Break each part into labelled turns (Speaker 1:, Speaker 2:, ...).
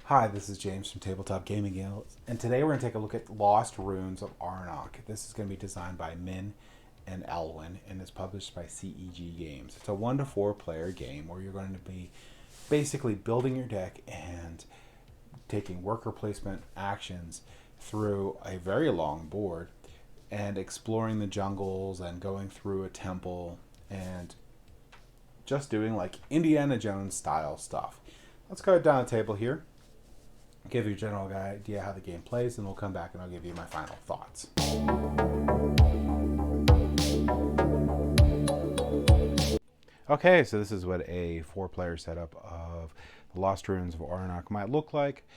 Speaker 1: Hi, this is James from Tabletop Gaming Guild, and today we're going to take a look at Lost Runes of Arnak. This is going to be designed by Min and Elwin and is published by CEG Games. It's a 1 to 4 player game where you're going to be basically building your deck and taking worker placement actions through a very long board and exploring the jungles and going through a temple and just doing like Indiana Jones style stuff. Let's go down the table here, give you a general idea how the game plays, and we'll come back and I'll give you my final thoughts. Okay, so this is what a 4-player setup of the Lost Runes of Arnak might look like.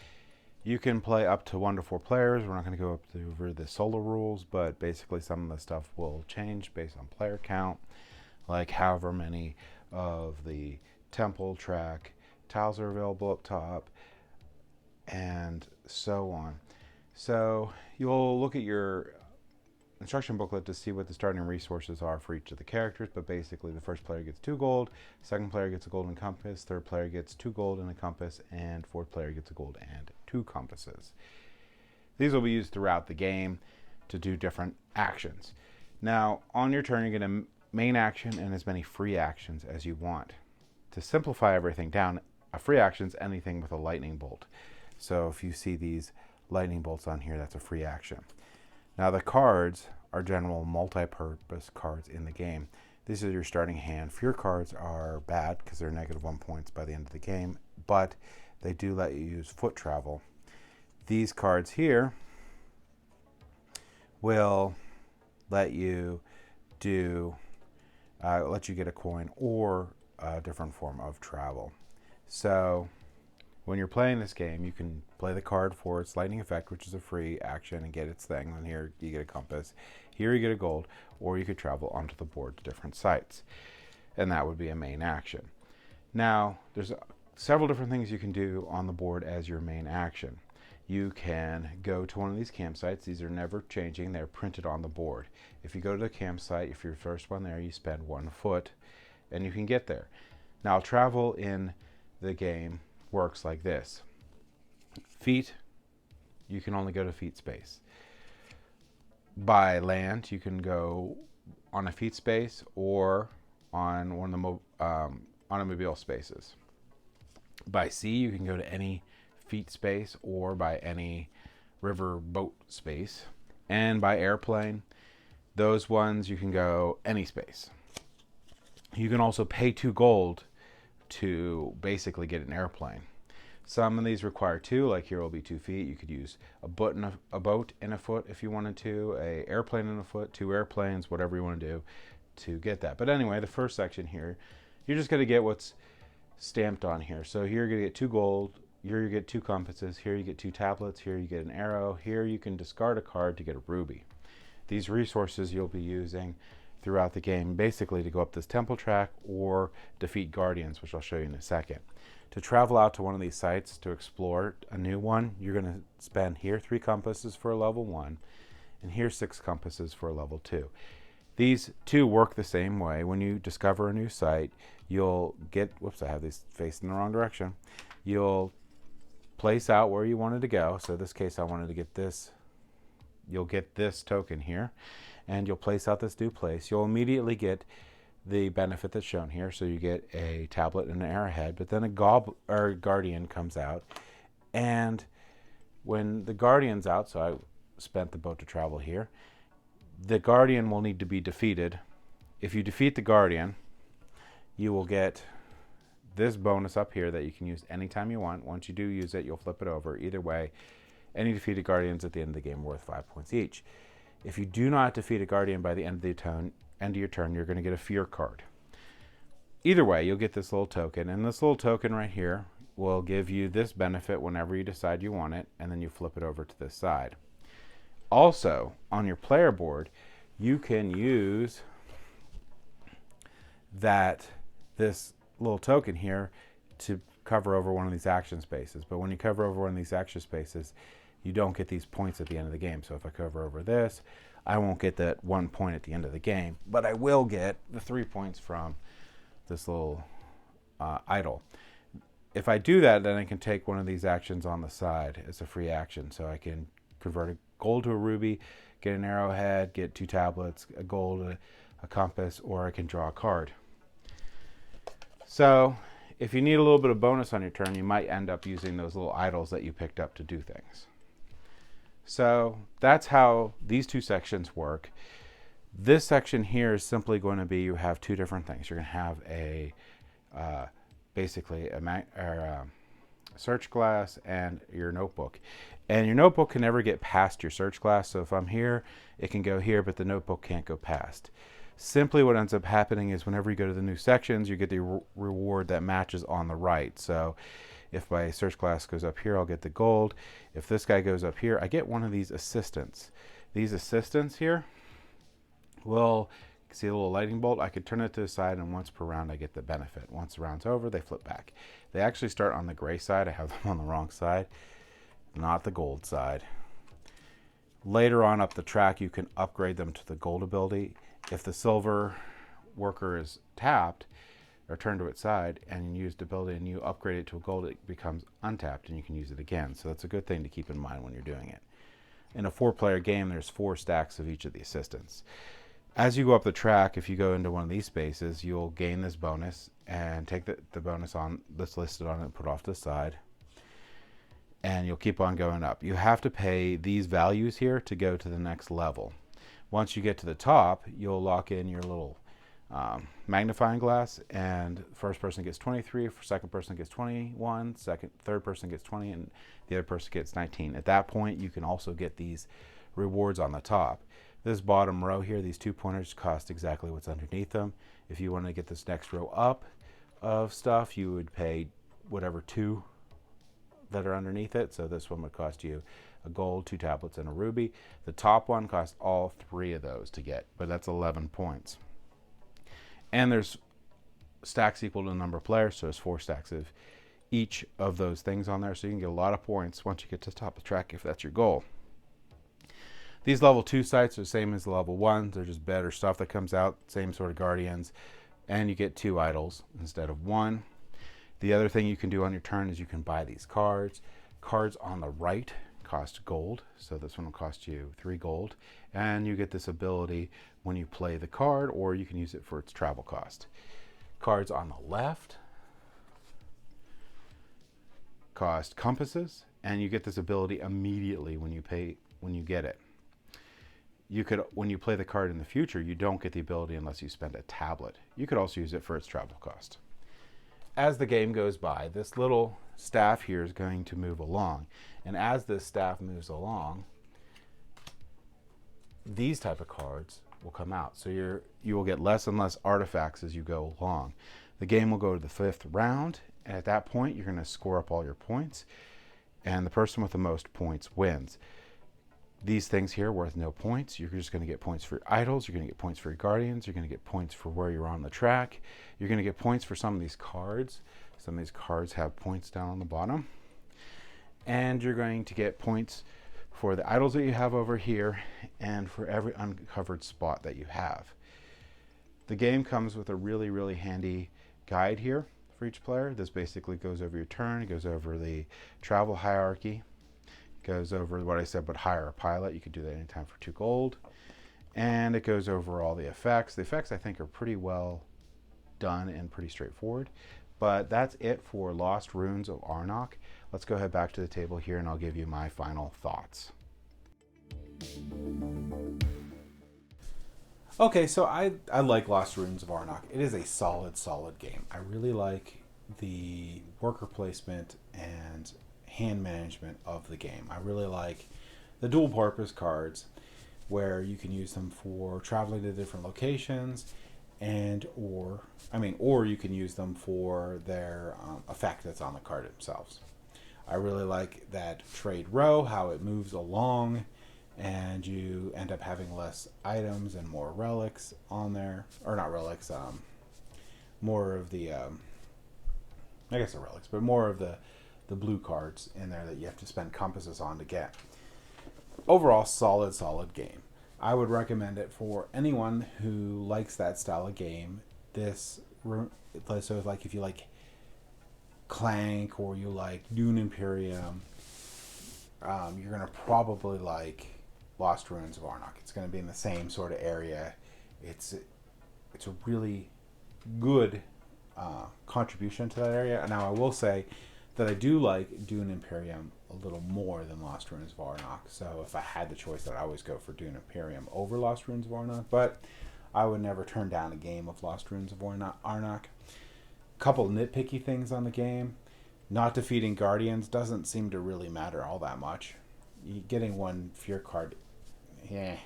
Speaker 1: You can play up to 1 to 4 players. We're not going to go over the solo rules, but basically some of the stuff will change based on player count, like however many of the temple track tiles are available up top, and so on. So you'll look at your instruction booklet to see what the starting resources are for each of the characters, but basically the first player gets 2 gold, second player gets a golden compass, third player gets 2 gold and a compass, and fourth player gets a gold and 2 compasses. These will be used throughout the game to do different actions. Now, on your turn, you get a main action and as many free actions as you want. To simplify everything down, a free action is anything with a lightning bolt. So if you see these lightning bolts on here, that's a free action. Now the cards are general multi-purpose cards in the game. These are your starting hand. Fear cards are bad because they're -1 points by the end of the game, but they do let you use foot travel. These cards here will let you get a coin or a different form of travel. So when you're playing this game, you can play the card for its lightning effect, which is a free action, and get its thing. And here you get a compass. Here you get a gold, or you could travel onto the board to different sites. And that would be a main action. Now, there's several different things you can do on the board as your main action. You can go to one of these campsites. These are never changing. They're printed on the board. If you go to the campsite, if you're the first one there, you spend 1 foot, and you can get there. Now, travel in the game works like this. Feet, you can only go to feet space. By land, you can go on a feet space or on one of the automobile spaces. By sea, you can go to any feet space or by any river boat space. And by airplane, those ones you can go any space. You can also pay 2 gold to basically get an airplane. Some of these require 2, like here will be 2 feet. You could use a boat in a foot if you wanted to, a airplane in a foot, 2 airplanes, whatever you want to do to get that. But anyway, the first section here, you're just going to get what's stamped on here. So here you're going to get 2 gold, here you get 2 compasses, here you get 2 tablets, here you get an arrow, here you can discard a card to get a ruby. These resources you'll be using throughout the game, basically to go up this temple track or defeat guardians, which I'll show you in a second. To travel out to one of these sites to explore a new one, you're going to spend here 3 compasses for a level 1, and here 6 compasses for a level 2. These 2 work the same way. When you discover a new site, you'll get, whoops, I have these facing the wrong direction. You'll place out where you wanted to go. So in this case, I wanted to get this. You'll get this token here, and you'll place out this new place. You'll immediately get the benefit that's shown here. So you get a tablet and an arrowhead, but then a guardian comes out. And when the guardian's out, so I spent the boat to travel here, the guardian will need to be defeated. If you defeat the guardian, you will get this bonus up here that you can use anytime you want. Once you do use it, you'll flip it over. Either way, any defeated guardians at the end of the game are worth 5 points each. If you do not defeat a guardian by the end of your turn, you're going to get a fear card. Either way, you'll get this little token, and this little token right here will give you this benefit whenever you decide you want it, and then you flip it over to this side. Also, on your player board, you can use this little token here to cover over one of these action spaces. But when you cover over one of these action spaces, you don't get these points at the end of the game. So if I cover over this, I won't get that 1 point at the end of the game, but I will get the 3 points from this little idol. if I do that, then I can take one of these actions on the side as a free action. So I can convert a gold to a ruby, get an arrowhead, get 2 tablets, a gold, a compass, or I can draw a card. So if you need a little bit of bonus on your turn, you might end up using those little idols that you picked up to do things. So that's how these 2 sections work. This section here is simply going to be, you have 2 different things. You're going to have a basically a search glass and your notebook. And your notebook can never get past your search glass. So if I'm here, it can go here, but the notebook can't go past. Simply what ends up happening is whenever you go to the new sections, you get the reward that matches on the right. So if my search glass goes up here, I'll get the gold. If this guy goes up here, I get one of these assistants. These assistants here will, see a little lightning bolt? I could turn it to the side, and once per round I get the benefit. Once the round's over, they flip back. They actually start on the gray side. I have them on the wrong side, not the gold side. Later on up the track, you can upgrade them to the gold ability. If the silver worker is tapped or turned to its side and you use the ability and you upgrade it to a gold, it becomes untapped and you can use it again. So that's a good thing to keep in mind when you're doing it. In a 4-player game, there's 4 stacks of each of the assistants. As you go up the track, if you go into one of these spaces, you'll gain this bonus and take the bonus on that's listed on it and put it off to the side. And you'll keep on going up. You have to pay these values here to go to the next level. Once you get to the top, you'll lock in your little magnifying glass, and first person gets 23, second person gets 21, third person gets 20, and the other person gets 19. At that point, you can also get these rewards on the top. This bottom row here, these 2 pointers cost exactly what's underneath them. If you want to get this next row up of stuff, you would pay whatever 2 that are underneath it. So this one would cost you a gold, 2 tablets, and a ruby. The top one costs all 3 of those to get, but that's 11 points. And there's stacks equal to the number of players, so there's 4 stacks of each of those things on there, so you can get a lot of points once you get to the top of the track if that's your goal. These level 2 sites are the same as the level 1s. They're just better stuff that comes out, same sort of guardians, and you get 2 idols instead of 1. The other thing you can do on your turn is you can buy these cards. Cards on the right cost gold, so this one will cost you 3 gold, and you get this ability when you play the card, or you can use it for its travel cost. Cards on the left cost compasses, and you get this ability immediately when you get it. You could, when you play the card in the future, you don't get the ability unless you spend a tablet. You could also use it for its travel cost. As the game goes by, this little staff here is going to move along. And as this staff moves along, these type of cards will come out. So you will get less and less artifacts as you go along. The game will go to the 5th round, and at that point, you're going to score up all your points, and the person with the most points wins. These things here are worth no points. You're just going to get points for your idols. You're going to get points for your guardians. You're going to get points for where you're on the track. You're going to get points for some of these cards. Some of these cards have points down on the bottom. And you're going to get points for the idols that you have over here and for every uncovered spot that you have. The game comes with a really, really handy guide here for each player. This basically goes over your turn. It goes over the travel hierarchy. Goes over what I said, but hire a pilot. You could do that anytime for 2 gold. And it goes over all the effects. The effects, I think, are pretty well done and pretty straightforward. But that's it for Lost Runes of Arnak. Let's go ahead back to the table here, and I'll give you my final thoughts. Okay, so I like Lost Runes of Arnak. It is a solid game. I really like the worker placement and hand management of the game. I really like the dual purpose cards where you can use them for traveling to different locations or you can use them for their effect that's on the card themselves. I really like that trade row, how it moves along and you end up having less items and more relics on there, or not relics, more of the I guess the relics, but more of the blue cards in there that you have to spend compasses on to get. Overall, solid game. I would recommend it for anyone who likes that style of game. So like if you like Clank or you like Dune Imperium, you're going to probably like Lost Ruins of Arnak. It's going to be in the same sort of area. It's a really good contribution to that area. Now, I will say that I do like Dune Imperium a little more than Lost Ruins of Arnak. So if I had the choice, I'd always go for Dune Imperium over Lost Ruins of Arnak. But I would never turn down a game of Lost Ruins of Arnak. Couple nitpicky things on the game. Not defeating Guardians doesn't seem to really matter all that much. Getting one fear card, yeah.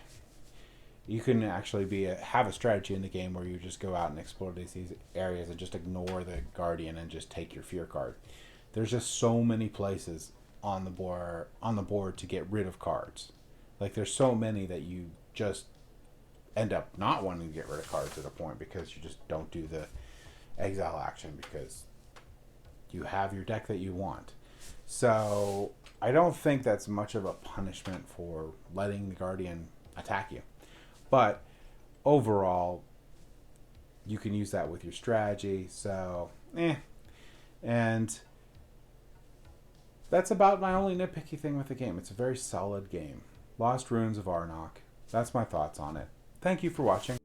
Speaker 1: You can actually have a strategy in the game where you just go out and explore these areas and just ignore the Guardian and just take your fear card. There's just so many places on the board to get rid of cards. Like there's so many that you just end up not wanting to get rid of cards at a point because you just don't do the exile action because you have your deck that you want. So I don't think that's much of a punishment for letting the Guardian attack you. But overall, you can use that with your strategy. So, And that's about my only nitpicky thing with the game. It's a very solid game. Lost Ruins of Arnak. That's my thoughts on it. Thank you for watching.